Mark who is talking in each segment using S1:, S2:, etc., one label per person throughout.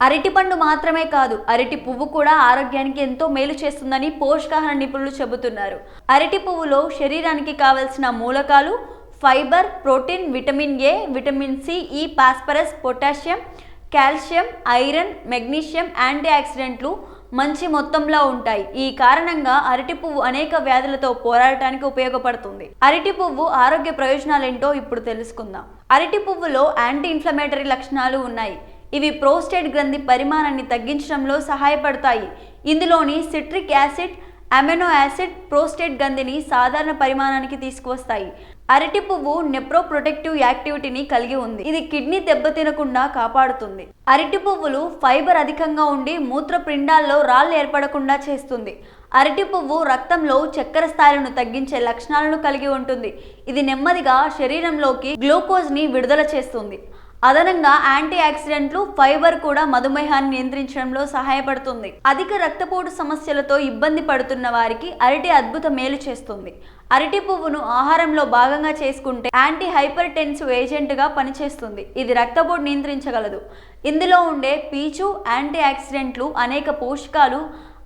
S1: అరటిపండు మాత్రమే కాదు, అరటి పువ్వు కూడా ఆరోగ్యానికి ఎంతో మేలు చేస్తుందని పోషకాహార నిపుణులు చెబుతున్నారు. అరటి పువ్వులో శరీరానికి కావలసిన మూలకాలు fibre, protein, vitamin A, vitamin C, E, phosphorus, potassium, calcium, iron, magnesium, యాంటీ ఆక్సిడెంట్లు మంచి మొత్తంలో ఉంటాయి. ఈ కారణంగా అరటి పువ్వు అనేక వ్యాధులతో పోరాడటానికి ఉపయోగపడుతుంది. అరటి పువ్వు ఆరోగ్య ప్రయోజనాలేంటో ఇప్పుడు తెలుసుకుందాం. అరటి పువ్వులో యాంటీ ఇన్ఫ్లమేటరీ లక్షణాలు ఉన్నాయి. ఇవి ప్రోస్టేట్ గ్రంథి పరిమాణాన్ని తగ్గించడంలో సహాయపడతాయి. ఇందులోని citric acid, amino acid prostate గ్రంథిని సాధారణ పరిమాణానికి తీసుకువస్తాయి. అరటి పువ్వు నెప్రోప్రొటెక్టివ్ యాక్టివిటీని కలిగి ఉంది. ఇది కిడ్నీ దెబ్బతినకుండా కాపాడుతుంది. అరటి పువ్వులు ఫైబర్ అధికంగా ఉండి మూత్రపిండాల్లో రాళ్ళు ఏర్పడకుండా చేస్తుంది. అరటి పువ్వు రక్తంలో చక్కెర స్థాయిలను తగ్గించే లక్షణాలను కలిగి ఉంటుంది. ఇది నెమ్మదిగా శరీరంలోకి గ్లూకోజ్ని విడుదల చేస్తుంది. అదనంగా యాంటీ ఆక్సిడెంట్లు, ఫైబర్ కూడా మధుమేహాన్ని నియంత్రించడంలో సహాయపడుతుంది. అధిక రక్తపోటు సమస్యలతో ఇబ్బంది పడుతున్న వారికి అరటి అద్భుత మేలు చేస్తుంది. అరటి పువ్వును ఆహారంలో భాగంగా చేసుకుంటే యాంటీ హైపర్ టెన్సివ్ ఏజెంట్గా పనిచేస్తుంది. ఇది రక్తపోటు నియంత్రించగలదు. ఇందులో ఉండే పీచు, యాంటీ ఆక్సిడెంట్లు అనేక పోషకాలు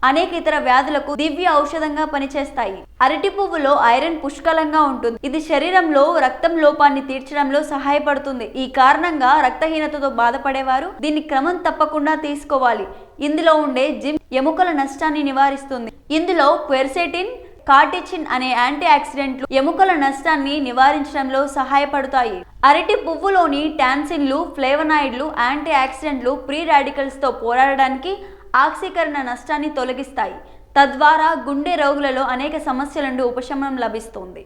S1: అనేక ఇతర వ్యాధులకు దివ్య ఔషధంగా పనిచేస్తాయి. అరటి పువ్వులో ఐరన్ పుష్కలంగా ఉంటుంది. ఇది శరీరంలో రక్తం లోపాన్ని తీర్చడంలో సహాయపడుతుంది. ఈ కారణంగా రక్తహీనతతో బాధపడేవారు దీన్ని క్రమం తప్పకుండా తీసుకోవాలి. ఇందులో ఉండే జిమ్ ఎముకల నష్టాన్ని నివారిస్తుంది. ఇందులో క్వెర్సెటిన్, కార్టిచిన్ అనే యాంటీ ఆక్సిడెంట్లు ఎముకల నష్టాన్ని నివారించడంలో సహాయపడతాయి. అరటి పువ్వులోని టాన్సిన్లు, ఫ్లేవనాయిడ్లు, యాంటీ ఆక్సిడెంట్లు ప్రీ రాడికల్స్తో పోరాడడానికి ఆక్సీకరణ నష్టాన్ని తొలగిస్తాయి. తద్వారా గుండె రోగులలో అనేక సమస్యల నుండి ఉపశమనం లభిస్తుంది.